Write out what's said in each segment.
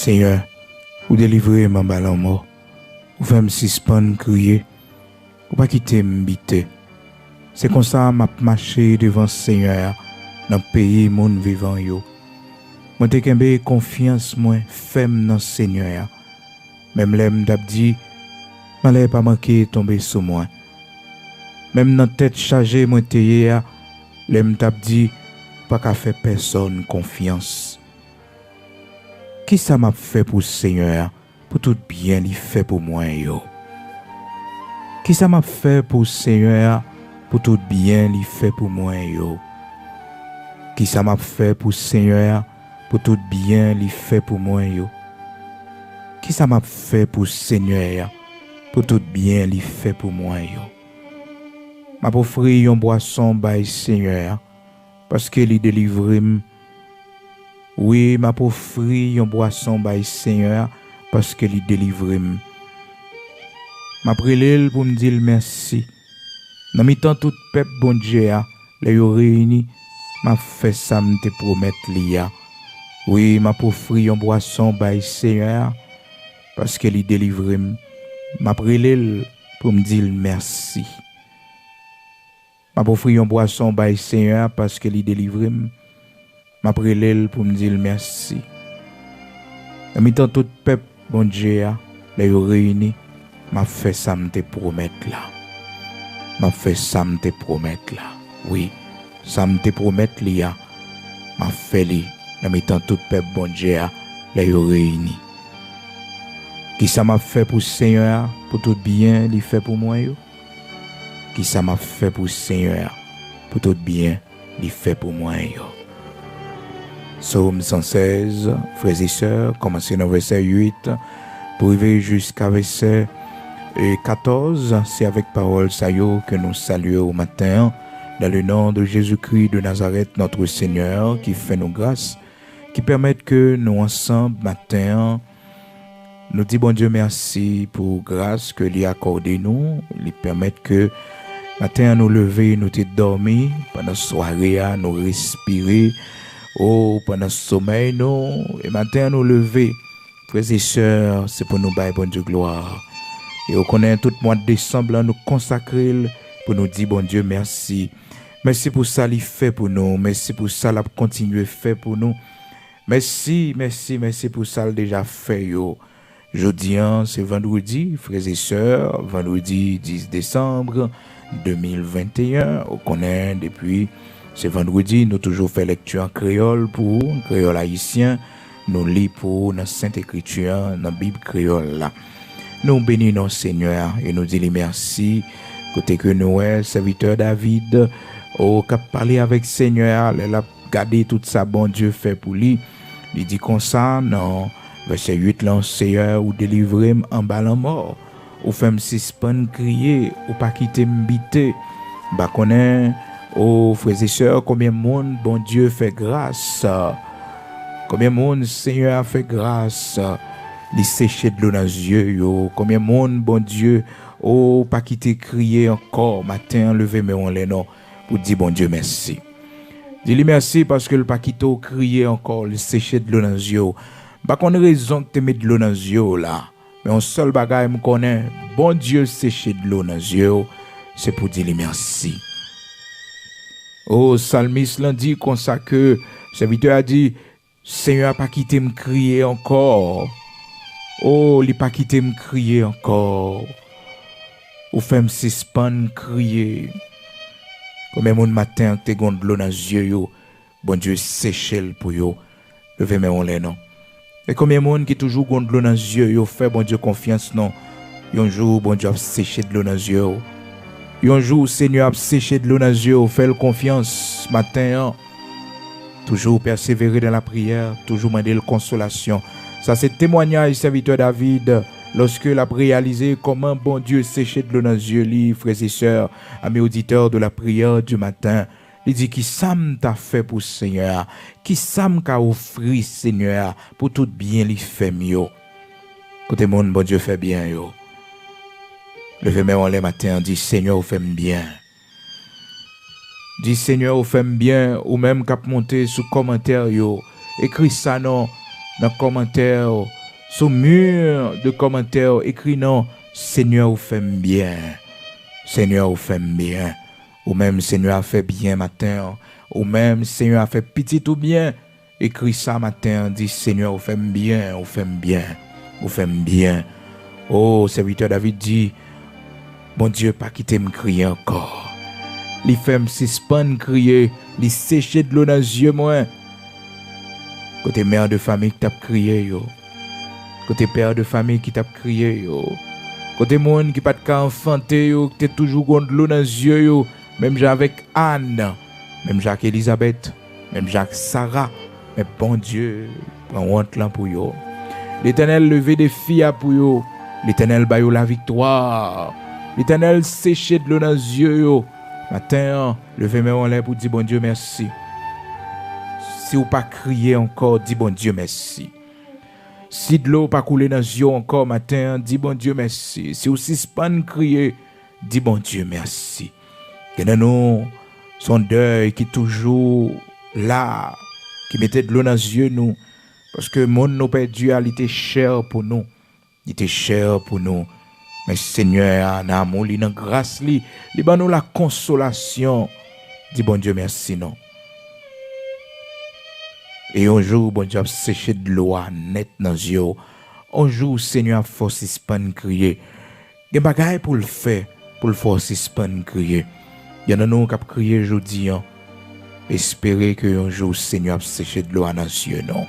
Seigneur, ou délivrer ma balle en mort, ou faire me suspendre, crier, ou pas quitter m'biter. C'est comme ça m'a marché devant Seigneur dans le pays monde vivant yo. Moi te kembe confiance moi ferme dans Seigneur. Même l'aime d'abdi, m'allait pas manquer tomber sur moi. Même dans tête chargée moi te yé, l'aime d'abdi pas qu'à faire personne confiance. Qui ça m'a fait pour Seigneur, pour tout bien il fait pour moi yo. Qui ça m'a fait pour Seigneur, pour tout bien il fait pour moi yo. Qui ça m'a fait pour Seigneur, pour tout bien il fait pour moi yo. Qui ça m'a fait pour Seigneur, pour tout bien il fait pour moi yo. M'a offrir une boisson by Seigneur parce que il délivre. Oui, m'a offrir une boisson by Seigneur parce que il délivre. M'a prié pour me dire merci. Dans mi-temps tout peuple bon Dieu les yo réuni, m'a fait ça me te promettre liya. Oui, m'a offrir une boisson by Seigneur parce que il délivre. M'a prié pour me dire merci. M'a offrir une boisson by Seigneur parce que il délivre. M'a prié pour me dire merci. Dans mi-temps tout peuple bon Dieu les yo réuni, m'a fait ça me te promettre là. M'a fait ça me te promettre là. Oui, ça me te promettre là. M'a fait li dans mi-temps tout peuple bon Dieu les yo réuni. Qui ça m'a fait pour Seigneur, pour tout bien il fait pour moi yo. Qui ça m'a fait pour Seigneur, pour tout bien il fait pour moi yo. Psaume 116, frères et sœurs, commencez dans verset 8 pour arriver jusqu'à verset 14. C'est avec parole sayo que nous saluons au matin dans le nom de Jésus-Christ de Nazareth, notre Seigneur, qui fait nos grâces, qui permettent que nous ensemble matin nous disons bon Dieu merci pour grâce que lui accordé nous, lui permettent que matin nous lever, nous te dormir pendant la soirée, nous respirer. Oh, pendant ce sommeil, nous, et matin, nous lever, frères et sœurs, c'est pour nous bailler bon Dieu gloire. Et on connaît tout le mois de décembre, nous consacrer pour nous dire bon Dieu merci. Merci pour ça, il fait pour nous. Merci pour ça, il a continué à faire pour nous. Merci pour ça, il a déjà fait. Yo. Jeudi, c'est vendredi, frères et sœurs, vendredi 10 décembre 2021. On connaît depuis. C'est vendredi, nous toujours fait lecture en créole pour créole haïtien. Nous lisons pour notre Sainte Écriture, dans la Bible créole là. Nous bénissons Seigneur et nous disons merci. Côté que nous, serviteur David, au cap parler avec Seigneur, il a gardé tout ça, bon Dieu fait pour lui. Il dit comme ça, non, verset 8, là, Seigneur, ou délivrer en bas mort, ou fait me suspendre crier, ou pas quitter m'biter. Bah, connaît. Oh, frères et sœurs, combien de monde, bon Dieu, fait grâce. Combien de monde, Seigneur, a fait grâce. Il séché de l'eau dans les yeux, yo. Combien de monde, bon Dieu, oh, pas quitter crier encore, matin, lever mes on les noms, pour dire, bon Dieu, merci. Dis-lui merci parce que le pas quitter crier encore, il séché de l'eau dans les yeux. Bah, qu'on a raison que tu mets de l'eau dans les yeux, là. Mais un seul bagage, me connaît, bon Dieu, séché de l'eau dans les yeux, c'est pour dire merci. Oh, Salmiste l'a dit comme ça que le serviteur a dit, Seigneur n'a pas quitté me crier encore. Oh, il n'a pas quitté me crier encore. Ou fait me suspendre crier. Comme mon matin, tu as de l'eau dans les yeux, bon Dieu, séché pour yo. Levez mes les non. Et combien de monde qui toujours de l'eau dans les yeux, fait bon Dieu confiance, non. Un jour, bon Dieu a séché de l'eau dans les yeux. Un jour, Seigneur a séché de l'eau dans les yeux, fait confiance matin. Toujours persévérer dans la prière, toujours demander la consolation. Ça, c'est témoignage, serviteur David, lorsque il a réalisé comment bon Dieu séché de l'eau dans les yeux, frères et sœurs, amis auditeurs de la prière du matin. Il dit qui ça t'a fait pour Seigneur, qui ça m'a offert Seigneur, pour tout bien lui fait mieux. Côté monde, bon Dieu fait bien, yo. Levez-moi les matins, dit Seigneur, vous faites bien. Dis Seigneur, vous faites bien, ou même cap monter sous commentaire, yo. Écris ça non, dans commentaire, Sous mur de commentaires, écrit non, Seigneur, vous faites bien. Seigneur, vous faites bien. Ou même, Seigneur, a fait bien matin. Ou même, Seigneur, a fait petit ou bien. Écrit ça matin, dit Seigneur, vous faites bien, vous faites bien, vous faites bien. Oh, serviteur David dit, bon Dieu, pas quitter me crier encore. Les femmes suspendent crier, les sécher de l'eau dans les yeux, moi. Côté mère de famille qui t'a crié, yo. Côté père de famille qui t'a crié, yo. Côté monde qui pas de cas enfanté, yo, qui t'es toujours contre l'eau dans les yeux, yo. Même avec Anne, même Jacques Elisabeth, même Jacques Sarah. Mais bon Dieu, prends honte là pour yo. L'Éternel levé des filles pour yo. L'Éternel ba yo la victoire. L'Éternel séché de l'eau dans les yeux, yo. Matin, levez mes mains pour dire bon Dieu merci. Si vous pas crier encore, dis bon Dieu merci. Si de l'eau pas couler dans les yeux encore matin, dis bon Dieu merci. Si vous suspend crier, dis bon Dieu merci. Que nous son deuil qui est toujours là, qui mettait de l'eau dans les yeux nous, parce que mon nous perdu, il était cher pour nous. Il était cher pour nous. Mais Seigneur, en amour, en grâce, il nous la consolation. Dis bon Dieu merci, non. Et un jour, bon Dieu a séché de l'eau net dans les yeux. Un jour, Seigneur a forcé de crier. Il y a des bagailles pour le faire, pour le forcer de crier. Il y en a nous qui ont crié aujourd'hui. Espérer que un jour, Seigneur a séché de l'eau dans les yeux, non.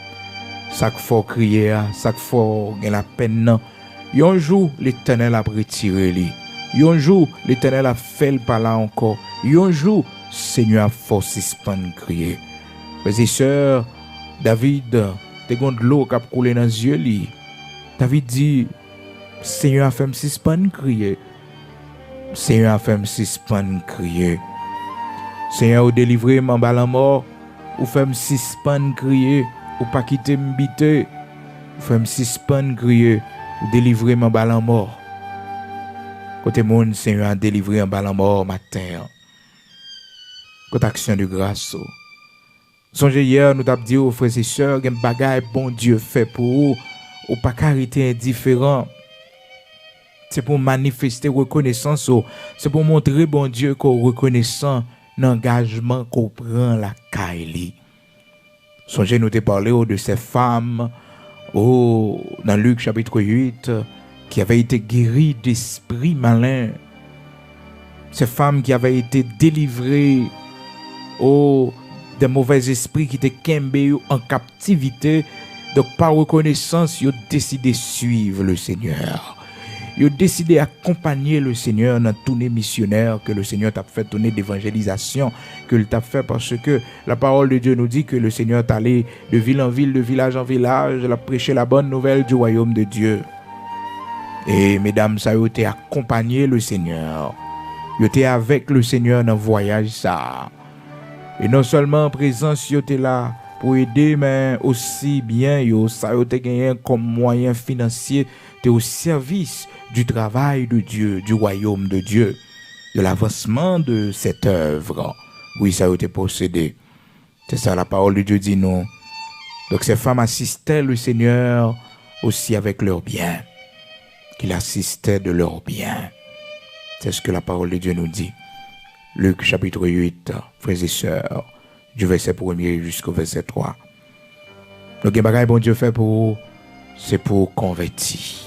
Ça qu'il faut crier, ça qu'il faut gagner la peine, non. Un jour, l'Éternel a retiré lui. Un jour, l'Éternel a fait le pas là encore. Un jour, Seigneur a forcé de crier. Frères et sœurs, David, t'es de l'eau qui a coulé dans les yeux. David dit, Seigneur a fait me suspendre crier. Seigneur a fait me suspendre crier. Seigneur a délivré mon bal mort. Ou fait me suspendre crier. Ou pas quitter me biter. Ou fait me suspendre crier. Ou délivrer mon bal en mort. Côté monde, Seigneur a délivré un bal en mort matin. Côté action de grâce. Songez hier, nous t'avons dit aux frères et sœurs, qu'il y a un bagage bon Dieu fait pour vous. Ou pas carité indifférent. C'est pour manifester reconnaissance. C'est pour montrer bon Dieu qu'on reconnaissant l'engagement qu'on prend la caille. Songez, nous t'ai parlé de ces femmes. Dans Luc chapitre 8, qui avait été guérie d'esprits malins. Ces femmes qui avaient été délivrées des mauvais esprits qui étaient kembé en captivité. Donc par reconnaissance, ils ont décidé de suivre le Seigneur. Ils ont décidé d'accompagner le Seigneur dans tournée missionnaire que le Seigneur t'a fait, tournée d'évangélisation que il t'a fait, parce que la parole de Dieu nous dit que le Seigneur est allé de ville en ville, de village en village, il a prêché la bonne nouvelle du royaume de Dieu. Et mesdames, ça a été accompagné le Seigneur. Ils étaient avec le Seigneur dans le voyage ça. Et non seulement en présence, ils étaient là pour aider, mais aussi bien, ça a été gagné comme moyen financier au service du travail de Dieu, du royaume de Dieu, de l'avancement de cette œuvre. Oui, ça a été possédé. C'est ça, la parole de Dieu dit non. Donc ces femmes assistaient le Seigneur aussi avec leurs biens. Qu'il assistait de leurs biens. C'est ce que la parole de Dieu nous dit. Luc chapitre 8, frères et sœurs, du verset 1er jusqu'au verset 3. Donc, le bagage bon Dieu fait pour vous, c'est pour convertir.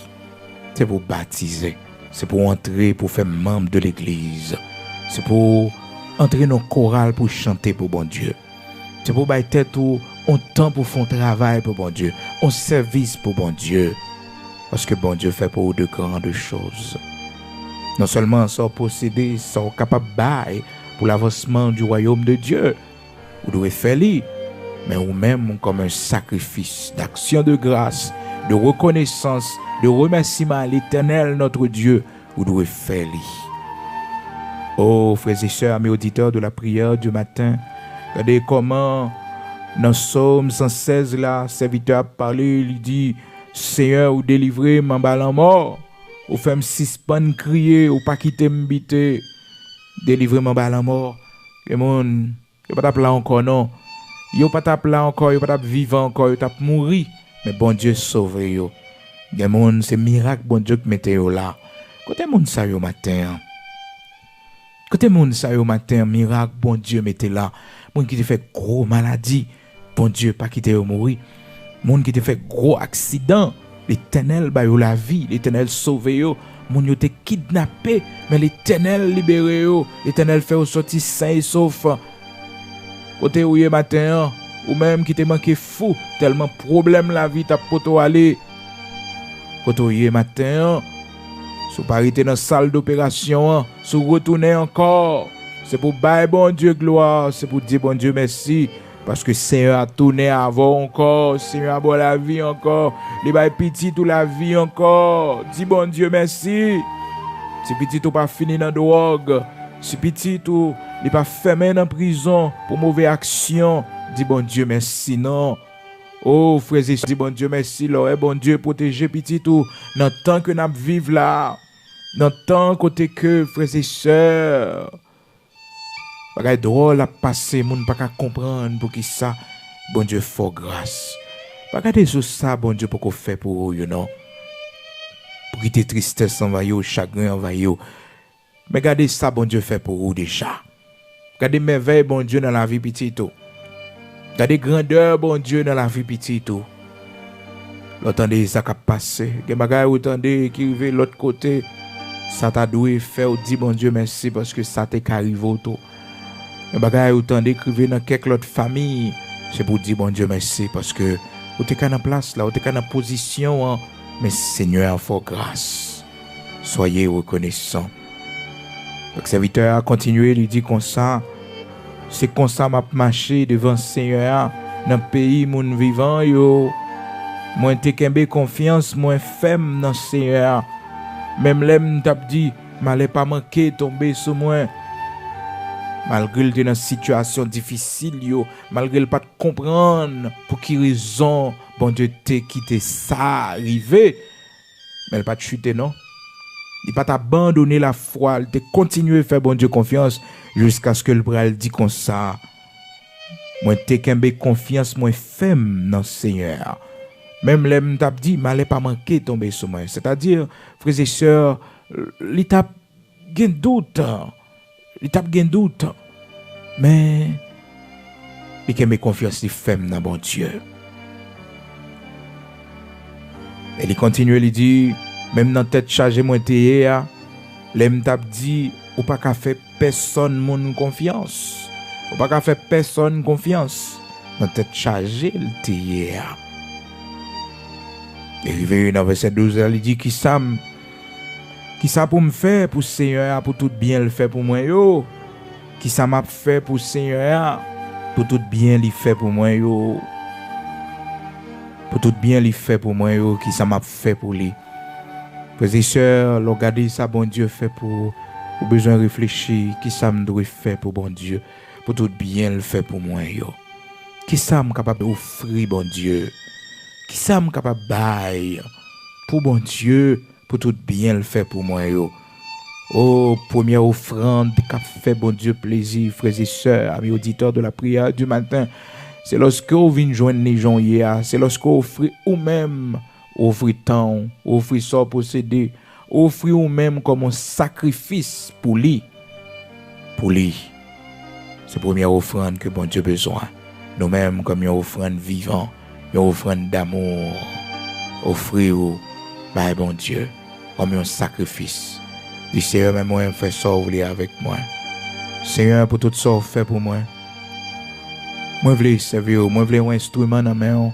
C'est pour baptiser. C'est pour entrer, pour faire membre de l'église. C'est pour entrer dans le choral pour chanter pour bon Dieu. C'est pour bailler tête ou un temps pour faire un travail pour bon Dieu. Un service pour bon Dieu. Parce que bon Dieu fait pour vous de grandes choses. Non seulement sont possédés, sont capables de bailler pour l'avancement du royaume de Dieu. Vous devez faire lui, mais vous-même comme un sacrifice d'action de grâce, de reconnaissance, de remerciement à l'Éternel notre Dieu, vous devez faire lui. Oh, frères et sœurs, mes auditeurs de la prière du matin, regardez comment dans Psaume 116 là, serviteur a parlé, il dit, Seigneur, ou délivrez mon bal en mort, ou faites suspendre crier, ou pas quitter m'biter, délivrez mon bal en mort, et mon yo pas là encore non. Yo pas là encore, yo pas vivant encore, yo t'a mourir. Mais bon Dieu sauve yo. Des monde c'est miracle bon Dieu qui mettez là. Côté monde ça yo matin. Côté monde ça yo matin miracle bon Dieu mettez là. Monde qui te fait gros maladie, bon Dieu pas quitter yo mourir. Monde qui te fait gros accident, l'Éternel ba yo la vie, l'Éternel sauve yo. Moun yo te kidnappé, mais l'Éternel libéré yo. L'Éternel fait au sorti sain et sauf. Côté ou yé matin, ou même qui te manqué fou, tellement problème la vie t'a poto aller. Côté ou yé matin, sous parité dans salle d'opération, sous retourner encore. C'est pour bailler bon Dieu gloire, c'est pour dire bon Dieu merci. Parce que Seigneur a tourné avant encore, Seigneur a bon la vie encore, il baille petit toute la vie encore. Dis bon Dieu merci. Si petit ou pas fini dans drogue, si petit ou il pas fermé dans prison pour mauvaise action, dis bon Dieu merci non. Oh frères et sœurs, dis bon Dieu merci, là, bon Dieu protéger petit ou dans temps que nous vivons là, dans temps côté que frères et sœurs. Bagay drôle à passer, moun pas qu'à comprendre pour qui ça. Bon Dieu faut grâce. Regardez sur ça, bon Dieu pour qu'on fait pour vous, you know. Pour quitter tristesse envahir, chagrin envahir. Mais regardez ça, bon Dieu fait pour vous déjà. Regardez merveille, bon Dieu dans la vie petite. Regardez grandeur, bon Dieu dans la vie petite. L'entendez ça qui a passé. Gen bagay ou entendez qui arrive l'autre côté. Ça t'a doué faire, dit bon Dieu merci parce que ça t'est arrivé tout. Les bagages autant d'écrire dans quelque autre famille, c'est pour dire bon Dieu merci parce que vous êtes en place là, vous êtes en position, hein, mais Seigneur faut grâce. Soyez reconnaissants. Le serviteur a continué, il dit comme ça, c'est comme ça m'a marché devant Seigneur dans le pays moun vivant yo. Moi t'ai kembe confiance, moi ferme dans Seigneur. Même l'aime t'a dit, m'allait pas manquer tomber sur moi. Malgré le dans une situation difficile, malgré le pas de comprendre pour qui raison, bon Dieu t'es quitté ça arrivé, mais il pas de chuter non. Il pas abandonner la foi, il te continuer à faire bon Dieu confiance jusqu'à ce que le bras dit comme ça. Moi t'es qu'un confiance, moi ferme dans le Seigneur. Même l'aime t'a dit, m'allait pas manquer tomber sur moi. C'est-à-dire, frères et sœurs, l'étape gain doute. L'étape gain doute. Mais il y a confiance ferme dans bon Dieu. Et il continue, il dit, même dans tête chargée moi t'es l'aime t'a dit ou pas qu'à faire personne mon confiance. Ou pas qu'à faire personne confiance. Dans tête chargée il t'es. Et arrivé dans verset 12, il dit qui ça pour me faire pour Seigneur pour tout bien le faire pour moi yo. Qui ça m'a fait pour Seigneur pour tout bien il fait pour moi yo. Pour tout bien il fait pour moi yo, qui ça m'a fait pour lui. Frères et sœurs, regardez ça bon Dieu fait pour besoin réfléchir, qui ça me doit faire pour bon Dieu, pour tout bien le fait pour moi yo. Qui ça me capable offrir bon Dieu. Qui ça me capable bailler pour bon Dieu, pour tout bien le fait pour moi yo. Oh, première offrande qu'a fait bon Dieu plaisir, frères et sœurs, amis auditeurs de la prière du matin. C'est lorsque vous venez joindre les gens hier, c'est lorsque vous offrez ou-même, offrez temps, offrez ça possédé, offrez ou-même comme un sacrifice pour lui. Pour lui. C'est la première offrande que bon Dieu a besoin. Nous-mêmes comme une offrande vivante, une offrande d'amour, offrez au bon Dieu comme un sacrifice. Dis Seigneur, même moi, fais ça avec moi. Seigneur, pour tout ça, fait pour moi. Moi, je veux servir, moi, je veux un instrument dans ma main.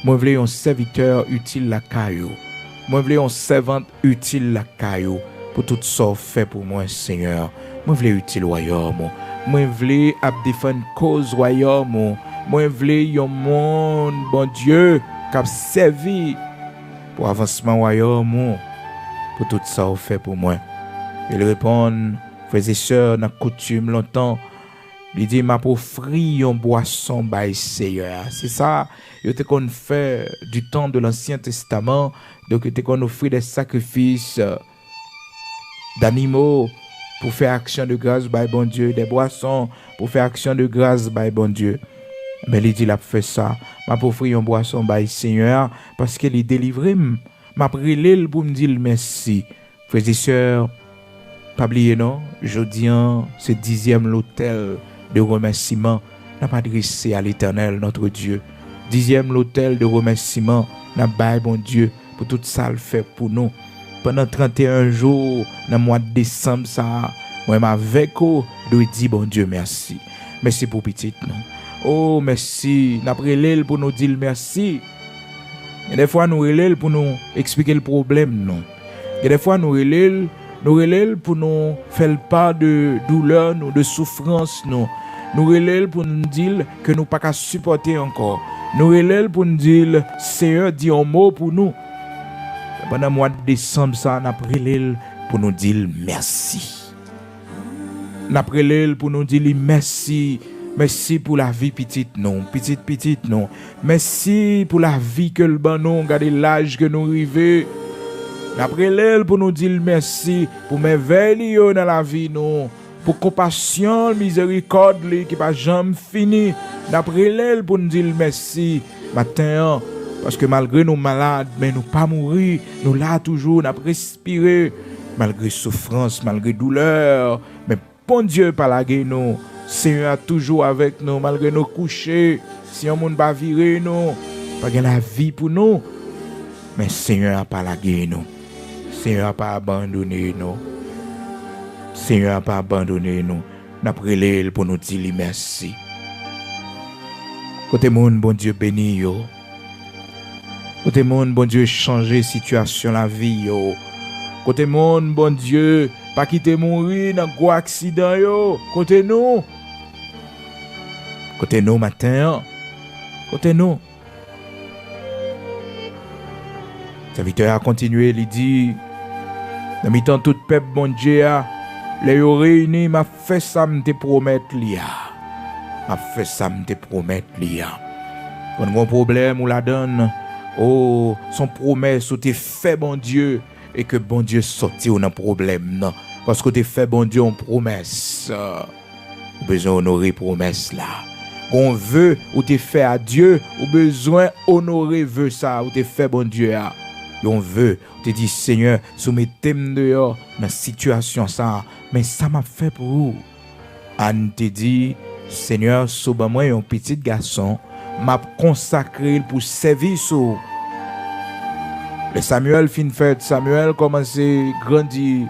Moi, je veux un serviteur utile la caillou. Moi, je veux un servante utile la caillou. Pour tout ça, fait pour moi, Seigneur. Moi, je veux utile royaume. Moi, je veux défendre cause royaume. Moi, je veux un monde, bon Dieu, qui a servi pour avancement royaume. Pour tout ça, fait pour moi. Il répond, frères et sœurs, dans la coutume longtemps, il dit, m'a offri une boisson by Seigneur. C'est ça, il était qu'on fait du temps de l'Ancien Testament, donc il était qu'on offrit des sacrifices d'animaux pour faire action de grâce by bon Dieu, des boissons pour faire action de grâce by bon Dieu. Mais il dit, il a fait ça, m'a offri une boisson by Seigneur, parce qu'il est délivré. m'a relève pour me dire merci. Frères et sœurs, pas oublier non, jeudi c'est 10e l'autel de remerciement n'a pas adressé à l'Éternel notre Dieu. 10e l'autel de remerciement n'a bail bon Dieu pour tout ça le fait pour nous. Pendant 31 jours dans le mois de décembre ça, moi avec vous doit dire bon Dieu merci. Merci pour petite nous. Oh merci, n'a relève pour nous dire merci. Et des fois nous relève pour nous expliquer le problème non. Et des fois nous relève pour nous faire part de douleur, nous, de souffrance. Nous relève pour nous dire que nous pas qu'à supporter encore. Nous relève pour nous dire, Seigneur, dis un mot pour nous. Pendant le mois de décembre, ça, nous relève pour nous dire merci. Nous relève pour nous dire merci. Merci pour la vie petite, non. Petite, non. Merci pour la vie que le ban nous, regardez l'âge que nous arrivons. Après l'aile pour nous dire merci pour merveille dans la vie nous, pour compassion, miséricorde qui pas jamais fini. D'après l'aile pour nous dire merci matin parce que malgré nous malades mais nous pas mourir, nous là toujours n'a respirer malgré souffrance, malgré douleur, mais bon Dieu pas laguer nous. Seigneur toujours avec nous malgré nos couchers. Si on monde pas virer nous, pas gain la vie pour nous. Mais Seigneur a pas laguer nous. Seigneur n'a pas abandonné nous. Seigneur n'a pas abandonné nous. N'a prié pour nous dire merci. Côté monde, bon Dieu béni yo. Côté monde, bon Dieu changer situation la vie yo. Côté monde, bon Dieu pas quitter mourir dans gros accident yo. Côté nous matin. Côté nous. Serviteur a continué, il dit, dans mi-temps tout peuple bon Dieu a, les réunis, m'a fait ça me te promettre liya. M'a fait ça me te promettre liya. Quand on a un problème ou la donne, oh, son promesse ou te fait bon Dieu, et que bon Dieu sorti ou un problème, non. Parce que te fait bon Dieu en promesse. Ou besoin honorer promesse là. On veut ou te fait à Dieu, ou besoin honorer veut ça, ou te fait bon Dieu à. On veut, te dit Seigneur, soumettez-moi dehors dans situation ça, mais ça m'a fait pour vous. Anne te dit, Seigneur, sauve moi un petit garçon, m'a consacré pour servir sous. Le Samuel fin fait, Samuel commence à grandir.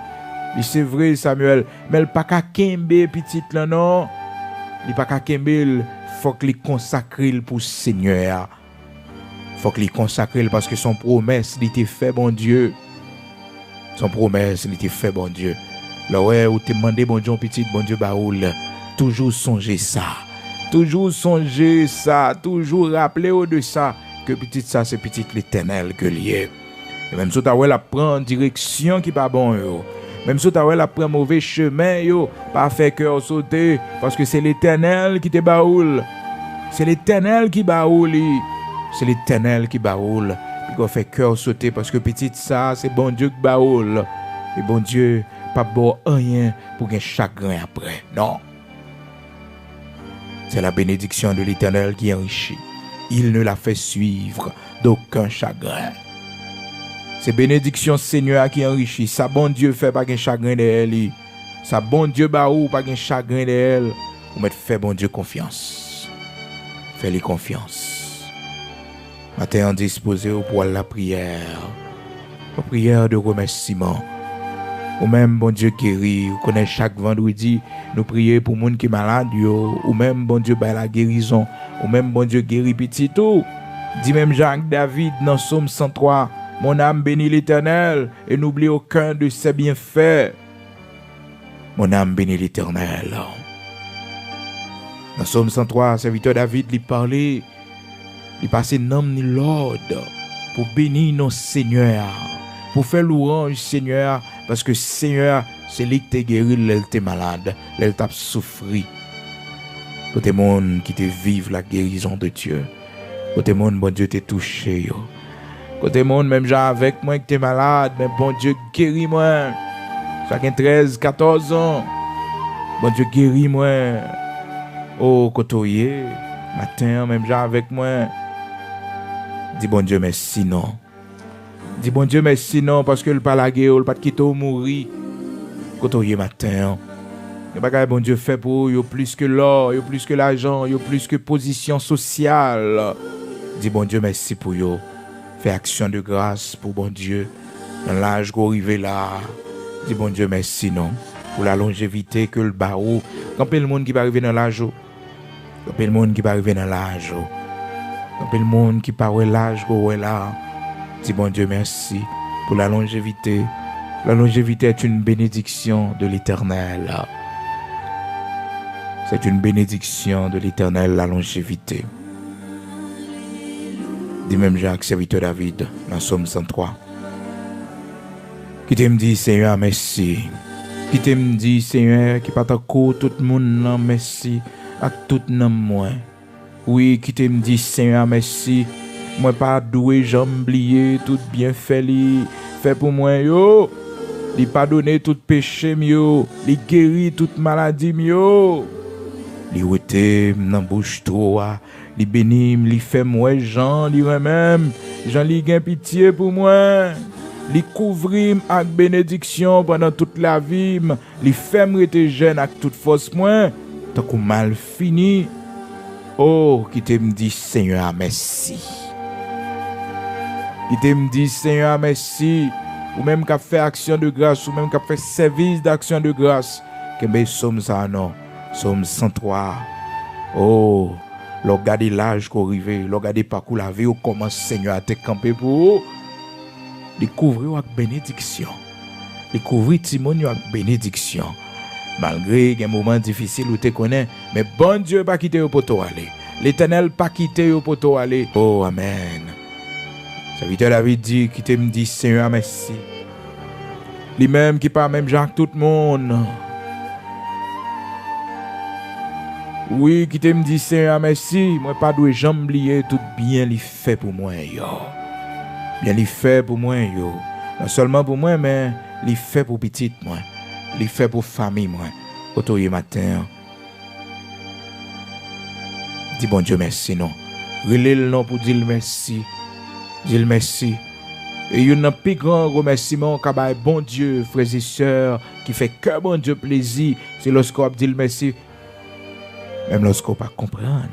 C'est vrai Samuel, mais il pas qu'à kembe petit là non. Il pas qu'à kembe, faut qu'il consacre pour Seigneur. Faut qu'il consacre parce que son promesse il était fait bon Dieu. Son promesse il était fait bon Dieu. Là ouais ou te demander bon Dieu petit bon Dieu baoul. Toujours songer ça. Toujours songer ça, toujours rappeler de ça que petit ça c'est petit l'Éternel que lié. Et même si tu as la prend direction qui pas bon yo. Même si tu as la prend mauvais chemin yo, pas faire cœur sauter parce que c'est l'Éternel qui te baoul. C'est l'Éternel qui baoul. C'est l'Éternel qui baoule. Il fait cœur sauter parce que petit ça, c'est bon Dieu qui baoule. Et bon Dieu, pas bon rien pour un chagrin après. Non. C'est la bénédiction de l'Éternel qui enrichit. Il ne la fait suivre d'aucun chagrin. C'est bénédiction Seigneur qui enrichit. Ça bon Dieu fait pas un chagrin de elle. Ça bon Dieu baoule pas un chagrin de elle. Vous mettez fait bon Dieu confiance. Fais-lui confiance. Matin disposé pour la prière de remerciement. Ou même bon Dieu guéri, ou connaît chaque vendredi, nous prions pour monde qui est malade, ou même bon Dieu la guérison, ou même bon Dieu guéri petit tout. Dit même Jacques David dans Psaume 103, mon âme bénit l'Éternel et n'oublie aucun de ses bienfaits. Mon âme bénit l'Éternel. Dans Psaume 103, serviteur David lui parlait. Il passe nom ni l'ordre pour bénir nos seigneurs, pour faire louange Seigneur, parce que Seigneur, c'est lui qui t'a guéri, l'elle t'est malade, l'elle t'a souffri. Côté monde qui te vive la guérison de Dieu. Côté monde, bon Dieu t'est touché. Yo. Côté monde, même genre avec moi qui t'es malade, mais bon Dieu guérit moi. Chacun 13, 14 ans. Bon Dieu guérit moi. Oh, côtoyer, matin, même genre avec moi. Dis bon Dieu merci non. Dis bon Dieu merci non parce que le pas la guerre, le pas quitter ou mourir. Quand on y est matin. Et bagay bon Dieu fait pour yo plus que l'or, yo plus que l'argent, yo plus que position sociale. Dis bon Dieu merci pour yo. Fais action de grâce pour bon Dieu. Dans l'âge qu'on arrive là. Dis bon Dieu merci non. Pour la longévité que le barreau. Quand le monde qui va arriver dans l'âge. Quand le monde qui va arriver dans l'âge. Quand le monde qui parle l'âge qu'on est là. Dis bon Dieu merci pour la longévité. La longévité est une bénédiction de l'Éternel. C'est une bénédiction de l'Éternel, la longévité. Dit même Jacques, serviteur David, dans Somme 103. Qui te me dit, Seigneur, merci. Qui te me dit, Seigneur, qui pas encore tout le monde, non, merci. À tout le monde, moi. Oui, qui te me dit, Seigneur, merci. Moi pas doué, j'oublié, tout bien fait, fait pour moi, yo. Li pardonné tout péché, yo. Li guéri toute maladie, yo. Li ouete nan bouche toi. Li béni, li fait moi, Jean, li remem. Jean li gen pitié pour moi. Li couvrim avec bénédiction pendant toute la vie. Li fait me rete jeune avec toute force moi. Tant qu'on mal fini. Oh, qui te me dit, Seigneur, merci. Qui te me dit, Seigneur, merci. Ou même qu'a fait action de grâce, ou même qu'a fait service d'action de grâce. Que ben somme ça non. Somme 103. Oh, regardez l'âge qu'on arrive, regardez parcours la vie, ou comment Seigneur a te campé pour découvrir avec bénédiction. Découvrir Timon avec bénédiction. Malgré un moment difficile où tu connais, mais bon Dieu pas quitter au poteau aller. L'Éternel pas quitter au poteau aller. Oh amen. Serviteur David dit qui te me dit Seigneur merci. Lui-même qui pas même Jacques tout le monde. Oui, qui te me dit Seigneur merci, moi pas doué jamais oublier tout bien li fait pour moi yo. Bien li fait pour moi yo. Non seulement pour moi mais li fait pour petite moi. Li fait pour famille moi. Autour matin. Dis bon Dieu merci non. Relève le nom pour dire merci. Dis merci. Et il y a un plus grand remerciement qu'a bon Dieu, frères et sœurs, qui fait que bon Dieu plaisir, c'est lorsqu'on dit merci. Même lorsqu'on pas comprendre.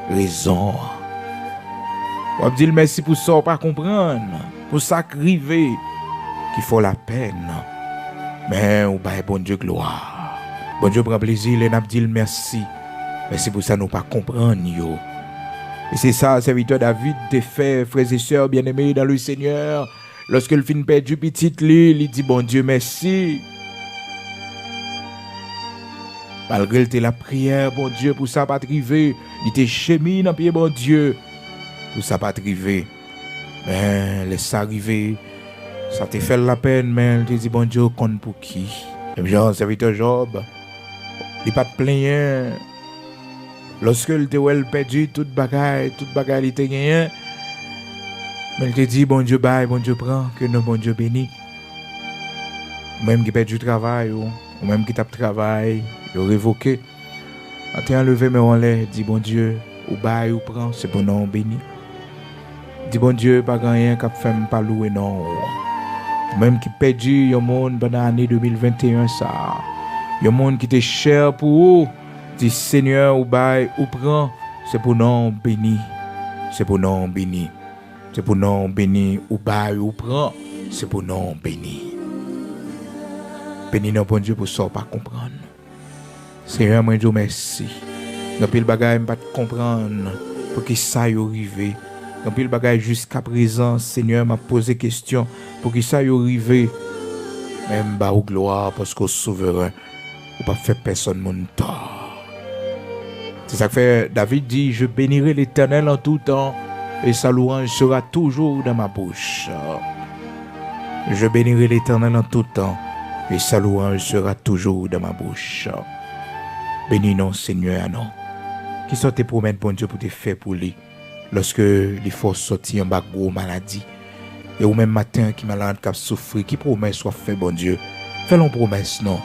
Raison. On dit merci pour ça, on pas comprendre. Pour ça criver qu'il faut la peine. Mais on va bon Dieu gloire. Bon Dieu prend plaisir, et n'a dit merci. Merci pour ça nous pas comprendre yo. Et c'est ça, serviteur David, te fait, frères et sœurs bien-aimés dans le Seigneur. Lorsque le fin perdu petit il dit bon Dieu merci. Malgré la prière, bon Dieu, pour ça pas triver. Il te chemin dans pied, bon Dieu, pour ça pas triver. Mais laisse ça arriver. Ça te fait la peine, mais il te dit bon Dieu, compte pour qui? Même genre, serviteur Job, il pas de plaindre. Lorsque il te a perdu toute bagaille il était gagné. Mais il te dit bon Dieu bye, bon Dieu prend, que non bon Dieu béni. Même qui perdu du travail ou même qui tape travail, il révoqué. Quand tu enlevé mais on l'air, dit bon Dieu, ou bye ou prend, c'est pour non béni. Dit bon Dieu pas rien qui fait pas louer non. Même qui perdu un monde pendant l'année 2021 ça. Un monde qui était cher pour vous. Dit Seigneur ou bail ou prend, c'est pour non béni. C'est pour non béni. C'est pour non béni ou bail ou prend, c'est pour non béni. Béni non bon Dieu pour ça pas comprendre. Seigneur moi Dieu merci. Dans pile bagaille pas comprendre pour qui ça y arrivé. Dans pile bagaille jusqu'à présent Seigneur m'a posé question pour qui ça y arrivé. Même ba ou gloire parce qu'au souverain ou pas fait personne mon tort. C'est ça que fait David dit, je bénirai l'Éternel en tout temps et sa louange sera toujours dans ma bouche. Je bénirai l'Éternel en tout temps et sa louange sera toujours dans ma bouche. Bénis non Seigneur, non. Qui sont tes promesses, bon Dieu, pour te faire pour lui lorsque les forces sortent en bas gros maladie et au même matin qui malade qui souffre, qui promesse soit fait, bon Dieu. Fais-le promesse, non.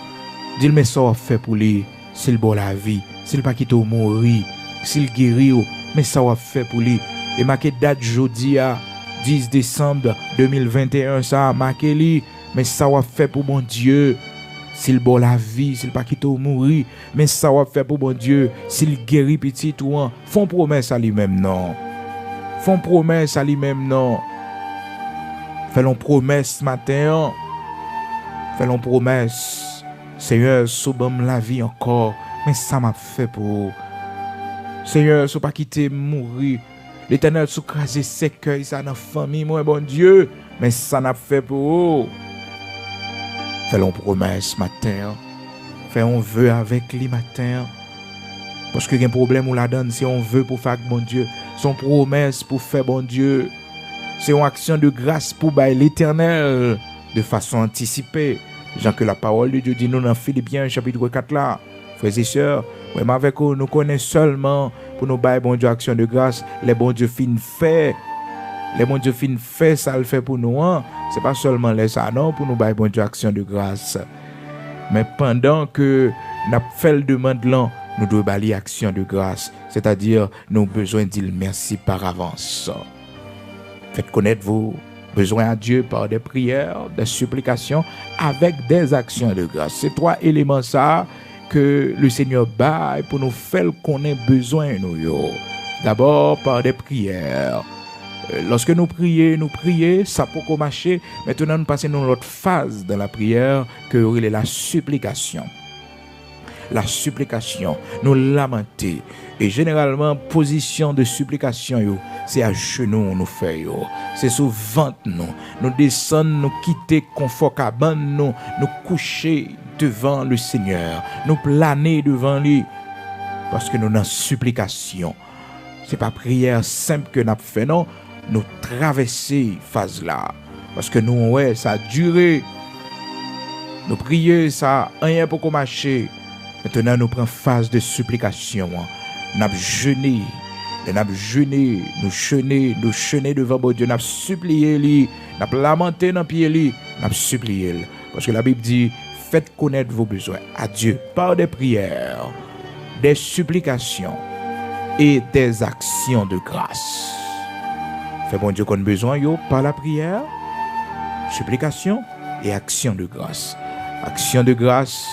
Dis-le mais ça fait pour lui, s'il bon la vie. S'il pas quitte mourir, s'il guérit, mais ça va faire pour lui. Et marqué date jodi a 10 décembre 2021, ça a marqué lui. Mais ça va faire pour mon Dieu. S'il bon la vie, s'il pas quitte ou mourir, mais ça va faire pour mon Dieu. S'il guérit petit ou un, font promesse à lui-même, non. Font promesse à lui-même, non. Faisons promesse ce matin. Faisons promesse. Seigneur, sauvons la vie encore. Mais ça m'a fait pour. Seigneur, si pas quitter mourir. L'Éternel sous craser ses cœurs, ça dans la famille, mon bon Dieu. Mais ça n'a fait pour. Faisons promesse ce matin. Faisons vœu avec lui matin. Parce que y a un problème où la donne, si on veut pour faire bon Dieu. Son promesse pour faire bon Dieu. C'est une action de grâce pour l'Éternel de façon anticipée. Jean que la parole de Dieu dit nous dans Philippiens chapitre 4 là. Frères et sœurs, même avec eux, nous connaissons seulement pour nous bailler bon Dieu action de grâce. Les bons Dieu fin fait. Les bons Dieu fin fait, ça le fait pour nous. Hein? C'est pas seulement les ça non pour nous bailler bon Dieu action de grâce. Mais pendant que nous fait le demande là, nous devons bailler action de grâce. C'est-à-dire, nous avons besoin de dire merci par avance. Faites connaître vos besoins à Dieu par des prières, des supplications, avec des actions de grâce. C'est trois éléments ça que le Seigneur baille pour nous faire qu'on ait besoin nous. D'abord par des prières. Lorsque nous prions, ça peut marcher. Maintenant, nous passons dans l'autre phase de la prière que est la supplication. La supplication, nous lamenter. Et généralement, position de supplication, c'est à genoux nous faisons. C'est sous ventre nous descendons, nous quitter confort cabane, nous coucher devant le Seigneur, nous planer devant lui. Parce que nous dans supplication. C'est pas prière simple que nous fait, non. Nous traverser phase là. Parce que nous, ouais, ça a duré. Nous prions, ça a rien pour marcher. Maintenant, nous prenons phase de supplication. Nous avons jeûné. Nous jeûné devant mon Dieu. Nous avons supplié lui. Nous avons lamenté dans pied lui. Nous avons supplié lui. Parce que la Bible dit, faites connaître vos besoins à Dieu par des prières, des supplications et des actions de grâce. Fait bon Dieu qu'on a besoin par la prière, supplication et action de grâce. Action de grâce,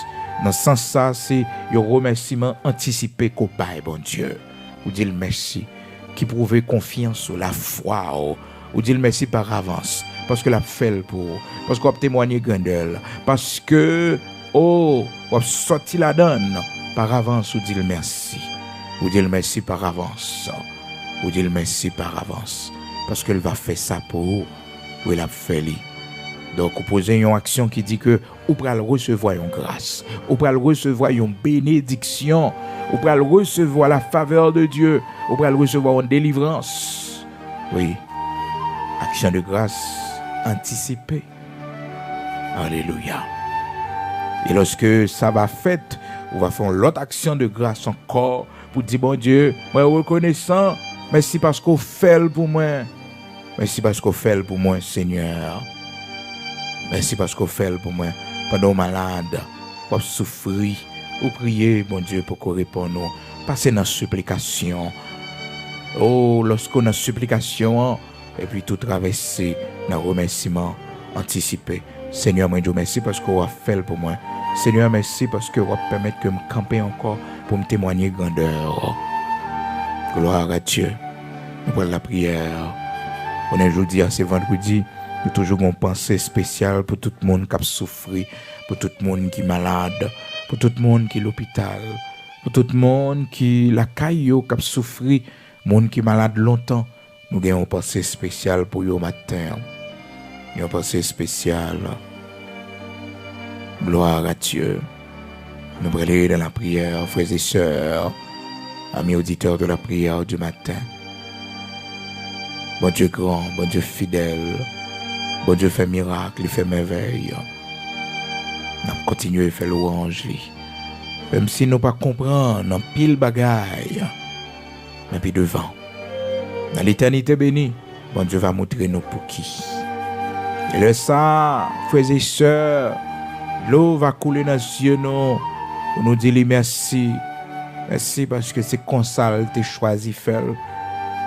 dans ce sens ça, c'est un remerciement anticipé qu'au Père, bon Dieu. Ou dit le merci, qui prouve confiance sur la foi. Ou dit le merci par avance, parce que la fait pour, parce qu'on a témoigné grandeur, parce que, on a sorti la donne par avance, ou dit le merci. Ou dit le merci par avance. Ou dit le merci par avance. Parce qu'elle va faire ça pour vous, ou elle a fait lui. Donc, vous posez une action qui dit que vous pouvez recevoir une grâce, vous pouvez recevoir une bénédiction, vous pouvez recevoir la faveur de Dieu, vous pouvez recevoir une délivrance. Oui, action de grâce anticipée. Alléluia. Et lorsque ça va fait, on va faire l'autre action de grâce encore pour dire, bon Dieu, moi reconnaissant, merci parce qu'on fait pour moi. Merci parce qu'on fait pour moi, Seigneur. Merci parce qu'on fait pour moi. Pendant malade, pour souffrir, ou prier, bon Dieu, pour qu'on réponde. Passez dans la supplication. Oh, lorsqu'on a supplication, et puis tout traverser dans le remerciement anticipé. Seigneur, moi, je vous remercie parce qu'on a fait pour moi. Seigneur, merci parce que vous permettre que je campe encore pour me témoigner grandeur. Gloire à Dieu. Nous prenons la prière. On est aujourd'hui, c'est vendredi. Nous toujours une pensée spéciale pour tout le monde qui a souffert, pour tout le monde qui est malade, pour tout le monde qui est à l'hôpital, pour tout le monde qui la caillou qui a souffert, le monde qui est malade longtemps. Nous avons une pensée spéciale pour eux matin. Une pensée spéciale. Gloire à Dieu. Nous brûlons dans la prière, frères et sœurs, amis auditeurs de la prière du matin. Bon Dieu grand, bon Dieu fidèle, bon Dieu fait miracle, il fait merveille. Nous continuons à faire louange. Même si nous ne comprenons pas, nous pile bagaille. Mais puis devant, dans l'éternité bénie, bon Dieu va montrer nous pour qui. Et le sang, frères et sœurs, l'eau va couler dans les yeux nous pour nous dire merci. Merci parce que c'est comme ça que tu as choisi de faire.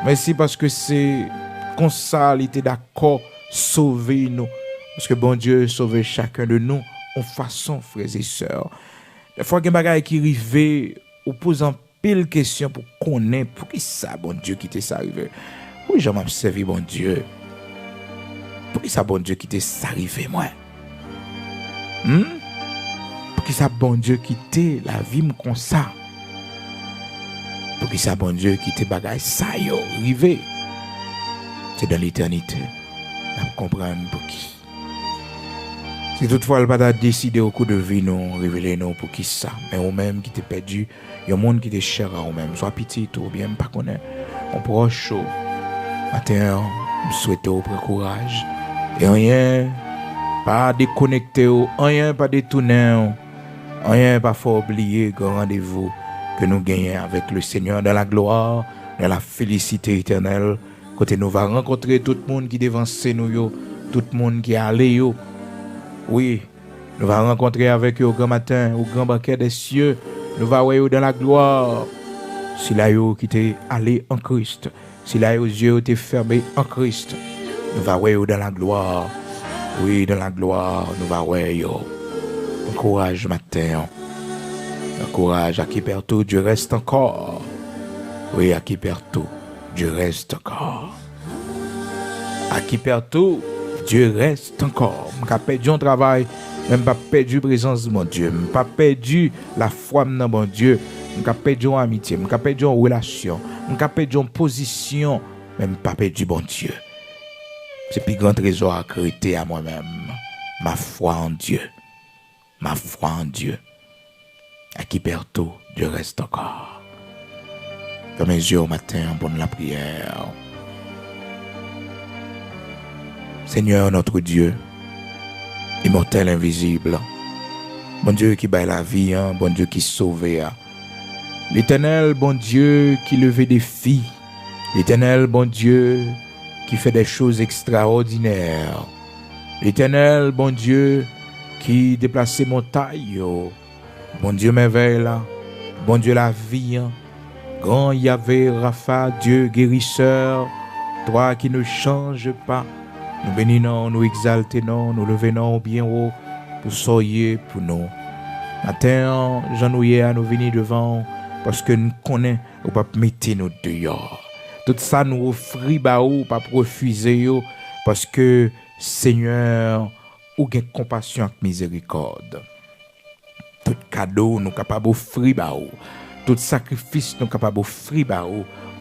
Merci parce que c'est comme ça, il était d'accord sauver nous. Parce que bon Dieu sauve chacun de nous en façon, frères et sœurs. Des fois, il y a des choses qui arrivent, ou posant pile question pour connaître pour qui ça, bon Dieu, qui t'est arrivé. Oui, j'aime observer, bon Dieu. Pour qui ça, bon Dieu, qui t'est arrivé, moi? Pour qui ça, bon Dieu, qui t'est la vie comme ça? Pour qui ça, bon Dieu, qui t'est bagaille ça, yo, arrivé? C'est dans l'éternité. On comprend pour qui. Si toutefois le pas décidé au cours de vie nous révéler nous pour qui ça, mais ou même qui t'est perdu, il y a un monde qui t'est cher à ou même, soit petit ou bien pas connaître, on proche chaud. Matin, je souhaite au courage et rien pas déconnecter, rien pas détourner, rien pas faut oublier le rendez-vous que nous gagnons avec le Seigneur dans la gloire, dans la félicité éternelle. Côté nous va rencontrer tout le monde qui devance nous yo, tout le monde qui est allé yo. Oui, nous va rencontrer avec eux au grand matin, au grand banquet des cieux. Nous va voir dans la gloire. Si là yo qui t'est allé en Christ, si là aux yeux t'es fermé en Christ, nous va voir dans la gloire. Oui, dans la gloire, nous va voir yo. Courage matin. Courage à qui perd tout, Dieu reste encore. Oui, à qui perd tout, Dieu reste encore. À qui perd tout, Dieu reste encore. Je n'ai pas perdu un travail, je n'ai pas perdu la présence de mon Dieu. Je n'ai pas perdu la foi dans mon Dieu. Je n'ai pas perdu l'amitié, je n'ai pas perdu une relation. Je n'ai pas perdu une position, je n'ai pas perdu mon Dieu. C'est le plus grand trésor à créer à moi-même. Ma foi en Dieu. Ma foi en Dieu. À qui perd tout, Dieu reste encore. Comme mes yeux au matin, en bonne la prière. Seigneur notre Dieu, immortel, invisible, bon Dieu qui baille la vie, bon Dieu qui sauve, l'Éternel, bon Dieu qui levait des filles, l'Éternel, bon Dieu qui fait des choses extraordinaires, l'Éternel, bon Dieu qui déplace montagnes, bon Dieu merveille là, bon Dieu la vie, grand Yahvé, Rapha, Dieu guérisseur, toi qui ne changes pas. Nous bénissons, nous exaltons, nous levons bien haut pour soyez pour nous. Matin, Jean-Nouye à nous venir devant parce que nous connaissons ou pas mettre nous dehors. Tout ça nous offre ou pas refuser parce que Seigneur, ou gain compassion et miséricorde. Tout cadeau nous capable d'offrir tout sacrifice nous capable d'offrir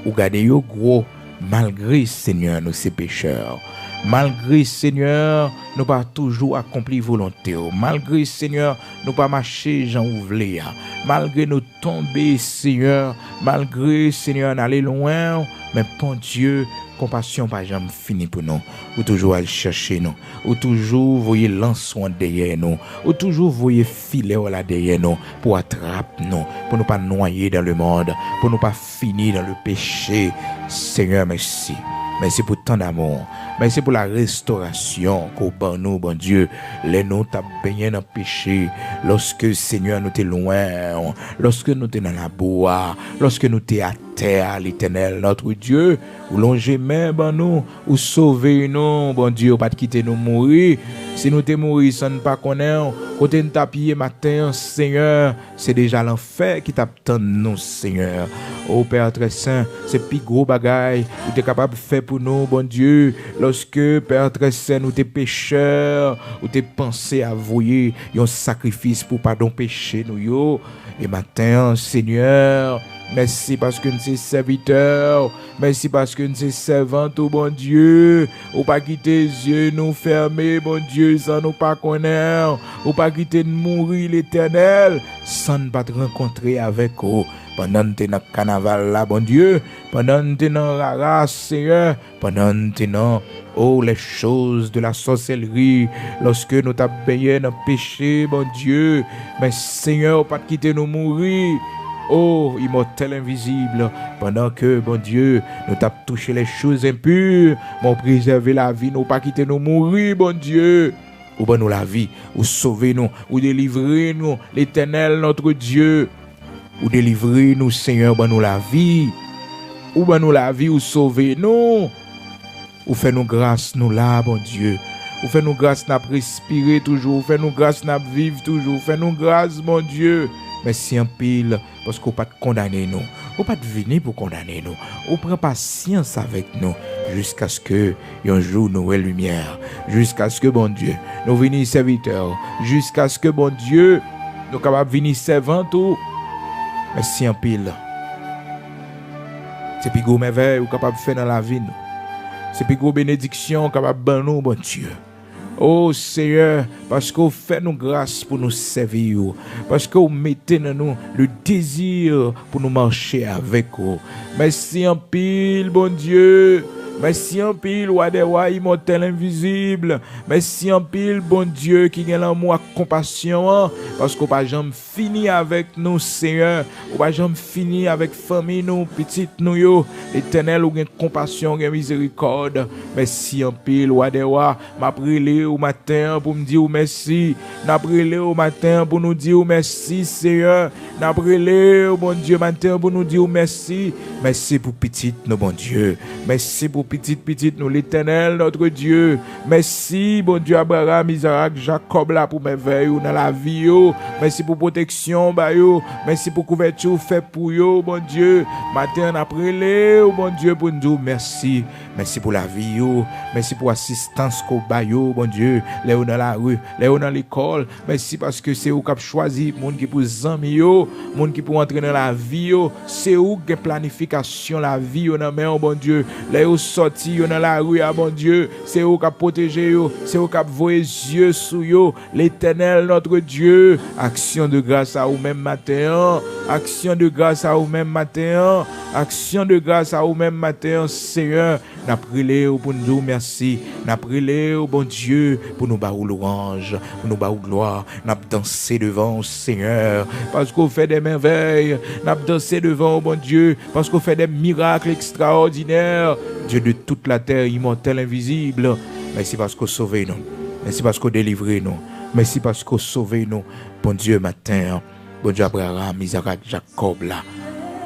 ou garder yo gros malgré Seigneur nous ces pécheurs. Malgré Seigneur, nous pas toujours accompli volonté. Malgré Seigneur, nous pas marcher Jean ouvlé. Malgré nous tomber Seigneur, malgré Seigneur aller loin, mais bon Dieu, compassion pas jamais fini pour nous. Ou toujours aller chercher nous. Ou toujours voyer l'ensoin derrière nous. Ou toujours voyer filer là derrière nous pour attraper nous, pour nous pas noyer dans le monde, pour nous pas finir dans le péché. Seigneur, merci. Merci pour tant d'amour. Merci pour la restauration qu'au ban nous, bon Dieu. Les nous t'as baigné dans le péché. Lorsque, Seigneur, nous t'es loin. Lorsque nous t'es dans la boue. Lorsque nous t'es à terre, l'Éternel, notre Dieu. Ou longer même, bon nous. Ou sauver nous, bon Dieu. Ou pas de quitter nous mourir. Si nous t'es mourir, ça ne pas connaître. Côté nous t'as pillé matin, Seigneur. C'est déjà l'enfer qui t'attend nous, Seigneur. Oh Père très saint, c'est plus gros bagaille. Ou t'es capable de faire pour nous, bon Dieu. Lorsque, Père très saint, nous t'es pécheurs, ou t'es pensé à vouer un sacrifice pour pardon péché nous yo. Et matin, Seigneur, merci parce que nous sommes serviteurs. Merci parce que nous sommes servants, oh bon Dieu. Ou pas quitter les yeux nous fermer, bon Dieu, sans nous pas connaître. Ou pas quitter nous mourir l'Éternel, sans ne pas te rencontrer avec eux. Pendant que tu es dans le carnaval là, bon Dieu, pendant que tu es dans la race, Seigneur, pendant que tu es dans les choses de la sorcellerie, lorsque nous t'avons baigné dans le péché, bon Dieu, mais Seigneur, pas de quitter nous mourir. Oh, immortel invisible, pendant que, bon Dieu, nous t'avons touché les choses impures, mon préserver la vie, nous pas quitter nous mourir, bon Dieu. Ou ben nous la vie, ou sauver nous, ou délivrer nous, l'Éternel, notre Dieu. Ou délivrer nous, Seigneur, ben nous la vie. Ou ben nous la vie, ou sauver nous. Ou fais-nous grâce, nous là, bon Dieu. Ou fais-nous grâce, n'a respirer toujours. Ou fais-nous grâce, n'a vivre toujours. Fais-nous grâce, mon Dieu. Merci en pile, parce qu'on pas condamner nous. On pas venir pour condamner nous. On prend patience avec nous jusqu'à ce que un jour nous ait lumière. Jusqu'à ce que, bon Dieu, nous venons serviteurs. Jusqu'à ce que, bon Dieu, nous capables de venir servants tout. Merci en pile. C'est plus gros merveille ou capable de faire dans la vie. C'est plus gros bénédiction capable de nous, bon Dieu. Oh Seigneur, parce que vous faites nous grâce pour nous servir, parce que vous mettez dans nous le désir pour nous marcher avec vous. Merci en pile, bon Dieu. Merci en pile, Wadewa, immortel invisible. Merci en pile, bon Dieu, qui a l'amour et compassion, parce qu'on pas jamais fini avec nous, Seigneur. On pas jamais fini avec famille, nous, petite nous, yo. L'éternel, ou gain compassion, gain miséricorde. Merci en pile, Wadewa. M'a prié au matin pour me dire merci. N'a prié au matin pour nous dire merci, Seigneur. N'a prié au bon Dieu matin pour nous dire merci. Merci pour petite, nous, bon Dieu. Merci pour petite nous l'Éternel notre Dieu. Merci bon Dieu Abraham, Isaac, Jacob là pour merveille dans la vie yo. Merci pour protection ba yo. Merci pour couverture fait pour yo bon Dieu. Matin après les bon Dieu pour nous merci. Merci pour la vie yo. Merci pour assistance ko ba yo bon Dieu. Les dans la rue, les dans l'école. Merci parce que c'est vous qui choisi monde qui pour zami yo, monde qui pour entrer dans la vie yo. C'est vous qui planification la vie yo dans main bon Dieu. Les sorti dans la rue à bon Dieu, c'est eux qui protéger yo, c'est eux qui voyer yeux sous yo. L'Éternel notre Dieu, action de grâce à vous même matin, action de grâce à vous même matin, action de grâce à vous même matin, Seigneur. N'a prié pour nous merci, n'a prié au bon Dieu pour nous baou louange, pour nous baou gloire, n'a dansé devant Seigneur parce qu'on fait des merveilles, n'a dansé devant bon Dieu parce qu'on fait des miracles extraordinaires. Dieu de toute la terre, immortel, invisible. Merci parce qu'on sauve nous. Merci parce qu'on délivre nous. Merci parce qu'on sauve nous. Bon Dieu, matin. Bon Dieu, Abraham, Isaac, Jacob, là.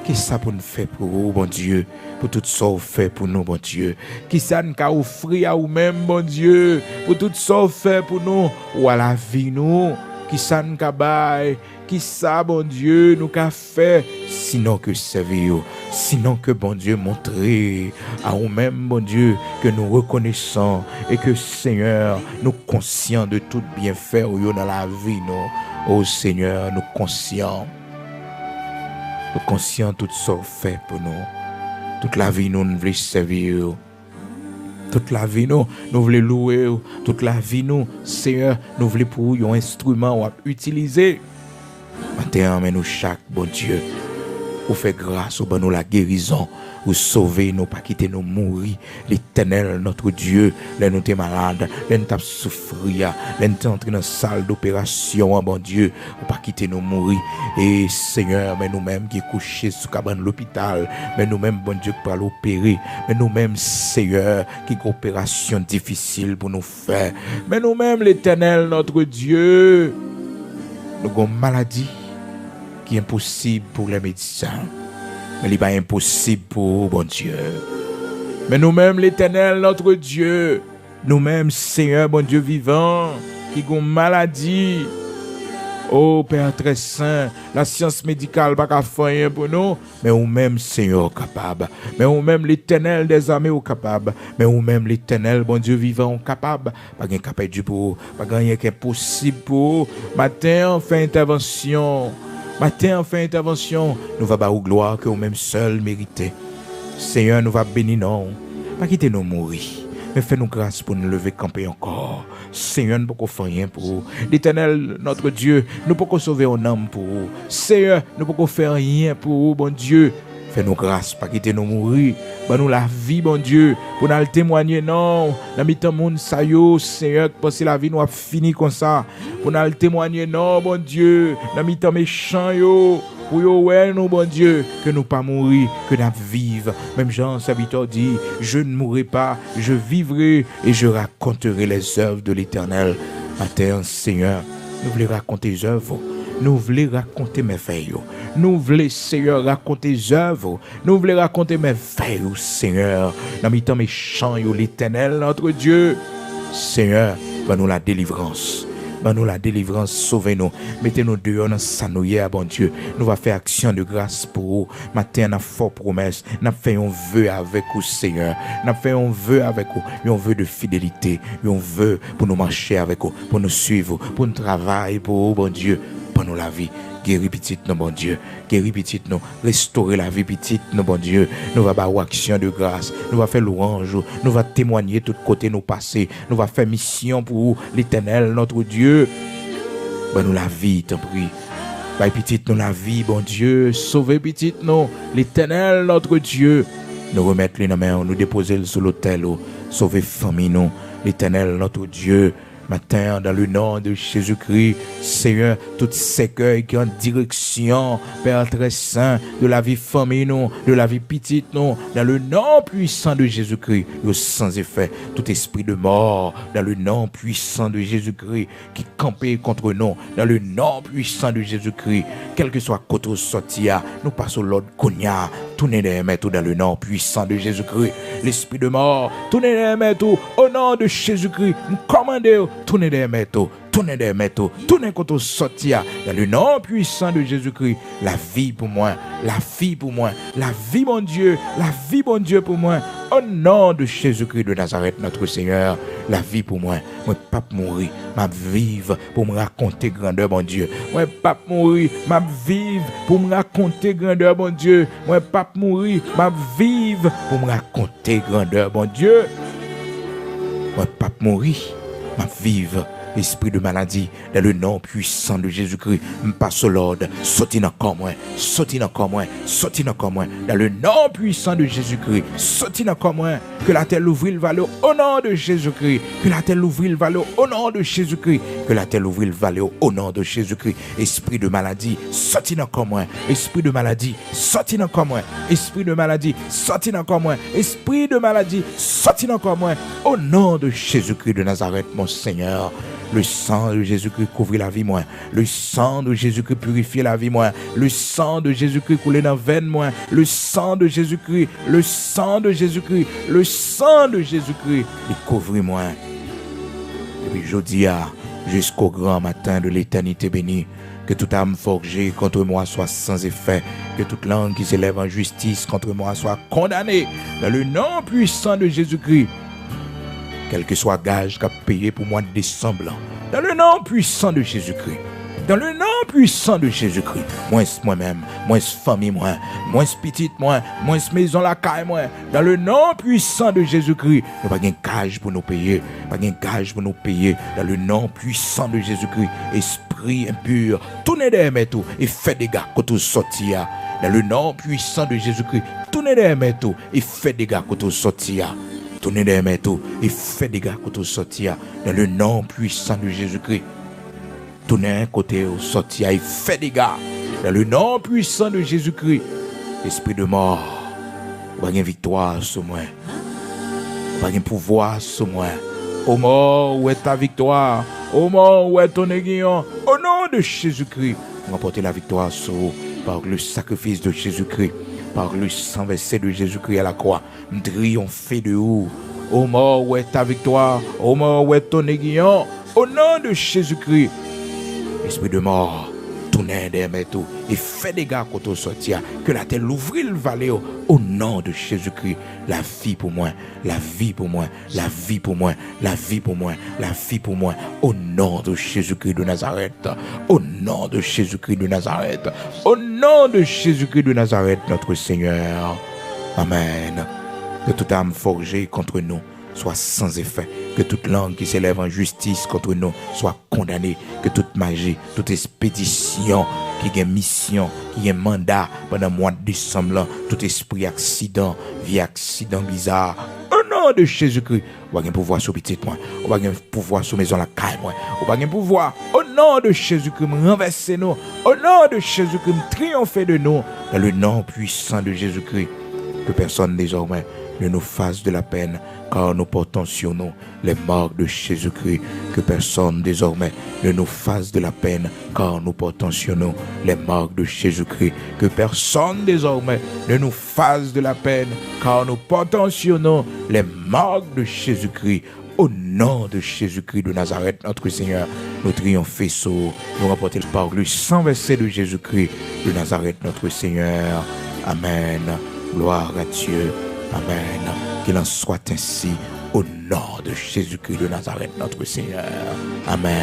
Qu'est-ce que ça pour nous faire pour vous, bon Dieu? Pour tout ça, vous fait pour nous, bon Dieu. Qui ça nous a offert à vous-même, bon Dieu? Pour tout ça, vous fait pour nous. Ou à la vie, nous. Qui ça nous a bail? Qui ça, bon Dieu, nous a fait? Sinon que servir. Sinon que, bon Dieu, montrer à nous-mêmes, bon Dieu, que nous reconnaissons et que, Seigneur, nous conscients de tout bienfait dans la vie, nous. Oh Seigneur, nous conscients. Nous conscients de tout ça fait pour nous. Toute la vie, nous voulons servir. Toute la vie, nous voulons louer. Toute la vie, nous, Seigneur, nous voulons pour un instrument à utiliser. Maintenant, mais nous chaque, bon Dieu, vous fait grâce, vous nous la guérison, vous sauvez, nous pas quitter nous mourir. L'Éternel, notre Dieu, les nous t'es malade, les nous t'as souffrir, les nous t'es entré dans la salle d'opération, bon Dieu, vous pas quitter nous mourir. Et Seigneur, mais nous-mêmes qui couchés sous cabane l'hôpital, mais nous-mêmes, bon Dieu, pour l'opérer, mais nous-mêmes, Seigneur, qui opération difficile pour nous faire, mais nous-mêmes, l'Éternel, notre Dieu, nous avons une maladie qui est impossible pour les médecins, mais il n'est pas impossible pour bon Dieu. Mais nous-mêmes, l'Éternel, notre Dieu, nous-mêmes, Seigneur, bon Dieu vivant, qui ont une maladie, oh Père très saint, la science médicale pas qu'à faire pour nous, mais nous-mêmes, Seigneur, capable. Mais nous-mêmes, l'Éternel des armées, capable. Mais nous-mêmes, l'Éternel, bon Dieu vivant, capable. Pas rien capable du pour, pas rien qui est possible pour. Matin, on fait intervention. Matin, on fait intervention. Nous va bas gloire que nous-mêmes seuls méritez. Seigneur, nous va bénir non. Pas quitter nous mourir. Mais fais-nous grâce pour nous lever camper encore. Seigneur, nous ne pouvons faire rien pour vous. L'Éternel, notre Dieu, nous ne pouvons sauver un âme pour vous. Seigneur, nous ne pouvons faire rien pour vous, bon Dieu. Fais-nous grâce, pas quitter nous mourir. Nous la vie, bon Dieu, pour nous témoigner, non. Dans mi-temps, monde, ça y est, Seigneur, parce que la vie nous a fini comme ça. Pour nous témoigner, non, bon Dieu. Dans mi-temps, méchant, yo. Pour yo, ouais, nous, bon Dieu, que nous pas mourir, que nous vivons. Même Jean, serviteur dit, je ne mourrai pas, je vivrai et je raconterai les œuvres de l'Éternel. Matin, Seigneur, nous voulons raconter les œuvres. nous voulons raconter merveilles. Nous voulons, Seigneur, raconter les œuvres. Nous voulons raconter merveilles, Seigneur. Dans mes temps méchants, l'Éternel, notre Dieu. Seigneur, donne-nous la délivrance. Donne-nous la délivrance, sauvez-nous. Mettez-nous dehors dans sa nouille, bon Dieu. Nous va faire action de grâce pour vous. Matin, on a fort promesse. Nous fait un vœu avec vous, Seigneur. Nous fait un vœu avec vous. Un vœu de fidélité. Un vœu pour nous marcher avec vous, pour nous suivre, pour nous travailler pour vous, bon Dieu. Pour nous la vie. Guéris petite nous, bon Dieu. Guéris petite nous. Restaurer la vie petite nous, bon Dieu. Nous va avoir action de grâce. Nous va faire louange. Nous va témoigner de tous côtés nos passés. Nous va faire mission pour l'Éternel, notre Dieu. Ben nous la vie, t'en prie. Ben petite nous la vie, bon Dieu. Sauvez petite nous. L'Éternel, notre Dieu. Nous remettre les mains, nous déposer sur l'autel. Sauver famille nous. L'Éternel, notre Dieu. Matin, dans le nom de Jésus-Christ, Seigneur, tout cercueil qui est en direction, Père très saint, de la vie famille, nous, de la vie petite, nous, dans le nom puissant de Jésus-Christ, sans effet, tout esprit de mort, dans le nom puissant de Jésus-Christ, qui campait contre nous, dans le nom puissant de Jésus-Christ, quel que soit côté sorti, nous passons l'ordre Konya, tournez les mains dans le nom puissant de Jésus-Christ, l'esprit de mort, tournez les mains au nom de Jésus-Christ, nous commandons. Tournez des métaux, tournez des métaux, tournez quand on sortir dans le nom puissant de Jésus-Christ. La vie pour moi, la vie pour moi, la vie mon Dieu, la vie mon Dieu pour moi. Au nom de Jésus-Christ de Nazareth, notre Seigneur, la vie pour moi. Moi, pas mourir, m'a vivre pour me raconter grandeur, mon Dieu. Moi, pas mourir, m'a vivre pour me raconter grandeur, mon Dieu. Moi, pas mourir, m'a vivre pour me raconter grandeur, mon Dieu. Moi, pas mourir. Vive esprit de maladie dans le nom puissant de Jésus-Christ. Passe l'ordre, sorti encore moins, sorti encore moins, sorti encore moins dans le nom puissant de Jésus-Christ. Sorti encore moins, que la terre ouvre le vallée au nom de Jésus-Christ. Que la terre ouvre le vallée au nom de Jésus-Christ. Que la terre ouvre le vallée au nom de Jésus-Christ. Esprit de maladie, sorti encore moins. Esprit de maladie, sorti encore moins. Esprit de maladie, sorti encore moins. Esprit de maladie, sorti encore moins. Au nom de Jésus-Christ de Nazareth, mon Seigneur. Le sang de Jésus-Christ couvre la vie, moi. Le sang de Jésus-Christ purifie la vie, moi. Le sang de Jésus-Christ coule dans la veine, moi. Le sang de Jésus-Christ, le sang de Jésus-Christ, le sang de Jésus-Christ, il couvre moi. Depuis jeudi jusqu'au grand matin de l'éternité bénie. Que toute âme forgée contre moi soit sans effet. Que toute langue qui s'élève en justice contre moi soit condamnée. Dans le nom puissant de Jésus-Christ. Quel que soit gage qu'a payé pour moi de décembre, dans le nom puissant de Jésus-Christ, dans le nom puissant de Jésus-Christ, moi-même, moi famille, moi petite, moi maison la caille, moi, dans le nom puissant de Jésus-Christ, nous pas de gage pour nous payer, pas de gage pour nous payer, dans le nom puissant de Jésus-Christ, esprit impur, tournez des mains tout et faites des gars quand vous sortez, dans le nom puissant de Jésus-Christ, tournez des mains tout et faites des gars quand vous sortez. Tournez les mains et faites des gars quand vous sortir dans le nom puissant de Jésus-Christ. Tournez un côté au sortir et faites des gars dans le nom puissant de Jésus-Christ. Esprit de mort, pas de victoire sur moi, pas de pouvoir sur moi. Ô mort, où est ta victoire? Ô mort, où est ton aiguillon? Au nom de Jésus-Christ, remportez la victoire sur vous par le sacrifice de Jésus-Christ. Par le sang versé de Jésus-Christ à la croix, triompher de vous. Ô mort, où est ta victoire? Ô mort, où est ton aiguillon? Au nom de Jésus-Christ, esprit de mort, tournez des métaux et faites des gars quand on sortir. Que la terre ouvre le vallée au nom de Jésus-Christ. La vie pour moi, la vie pour moi, la vie pour moi, la vie pour moi, la vie pour moi. Au nom de Jésus-Christ de Nazareth. Au nom de Jésus-Christ de Nazareth. Au nom de Jésus-Christ de Nazareth, notre Seigneur. Amen. Que toute âme forgée contre nous soit sans effet. Que toute langue qui s'élève en justice contre nous soit condamnée. Que toute magie, toute expédition qui a une mission, qui a un mandat pendant le mois de décembre, tout esprit accident, vie accident bizarre, au nom de Jésus-Christ, on va un pouvoir sur petit moi, on va un pouvoir sur maison la caille moi, on va un pouvoir au nom de Jésus-Christ renverser nous, au nom de Jésus-Christ triompher de nous, dans le nom puissant de Jésus-Christ, que personne désormais ne nous fasse de la peine, car nous portons sur nous les marques de Jésus-Christ. Que personne désormais ne nous fasse de la peine, car nous portons sur nous les marques de Jésus-Christ. Que personne désormais ne nous fasse de la peine, car nous portons sur nous les marques de Jésus-Christ. Au nom de Jésus-Christ de Nazareth, notre Seigneur, nous triomphons, nous remportons par le sang versé de Jésus-Christ de Nazareth, notre Seigneur. Amen. Gloire à Dieu. Amen. Qu'il en soit ainsi au nom de Jésus-Christ de Nazareth, notre Seigneur. Amen.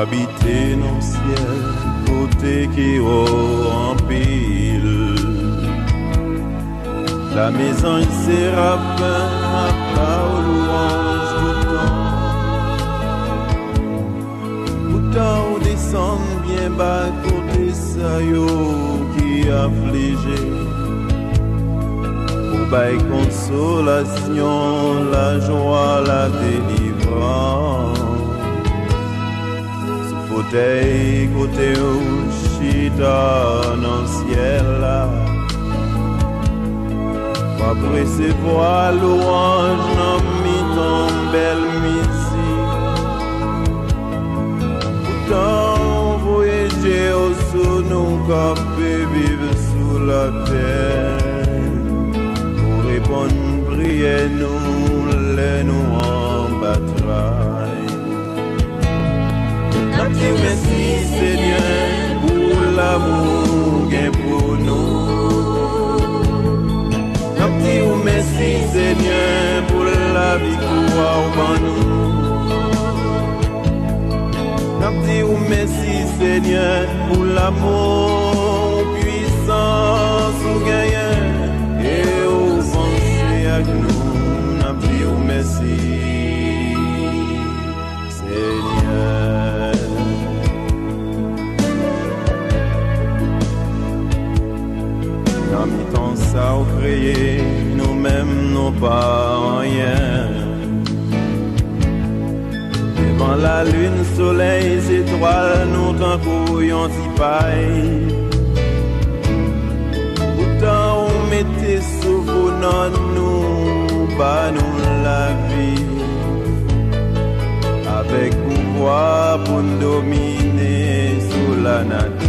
Habiter dans le ciel, côté qui haut en pile. La maison séraphin, ma part louange tout temps. Pourtant, on descend bien bas, côté ça yo qui affligé. Pour bail consolation, la joie, la délivrance. Côté, côté où chita dans le ciel là. Pas recevoir louange dans mi-temps belle musique. Pourtant, voyager au sous nous capés vivre sous la terre. Pour répondre, prier nous, les nous en bataille. Merci Seigneur pour l'amour qu'il pour nous. Merci Seigneur pour la victoire en nous. Merci Seigneur pour l'amour puissance ou gagnant et au pensée avec nous. Merci Seigneur. Dans le temps ça a créé, nous-mêmes nous pas rien. Devant la lune, soleil, étoiles, nous t'en couillons si paille. Pourtant on mettait sous vos noms, nous, bah nous la vie. Avec pouvoir pour nous dominer sous la nature.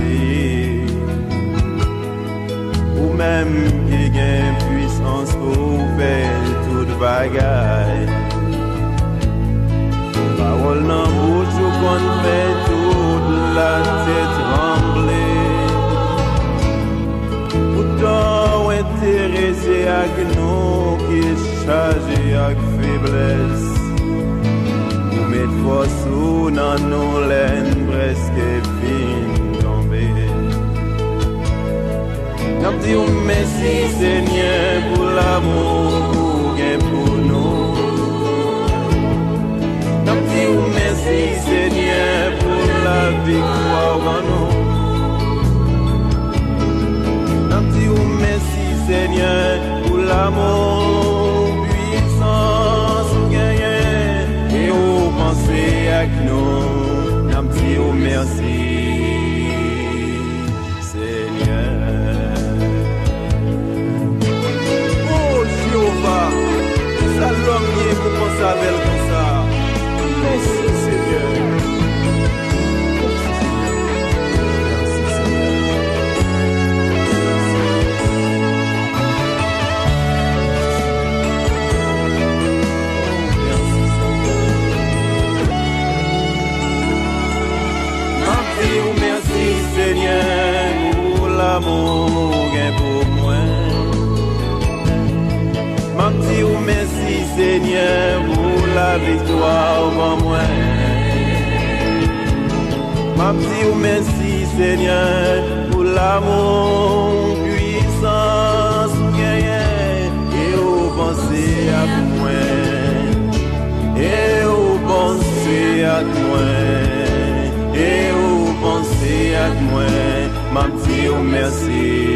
Ou même qui gagne puissance pour faire toute bagaille. Parole dans bouche ou qu'on fait toute la tête trembler. Pourtant intéressé avec nous qui est chargé avec faiblesse. Ou mettre force ou dans nos laines presque fin tombées. Nous disons merci Seigneur pour l'amour qu'il pour nous. Nous disons merci Seigneur pour la victoire en nous. Nous disons merci Seigneur pour l'amour puissance gagnant et au penser avec nous. Nous disons merci. Ça l'homme qui est pour qu'on s'appelle comme ça. Merci Seigneur. Merci Seigneur pour l'amour qu'il pour moi. Merci Seigneur pour la victoire en moi. Merci Seigneur pour l'amour, puissance gagnée et au penser à moi. ak moi, et ou pensez ak moi, m'a dit merci.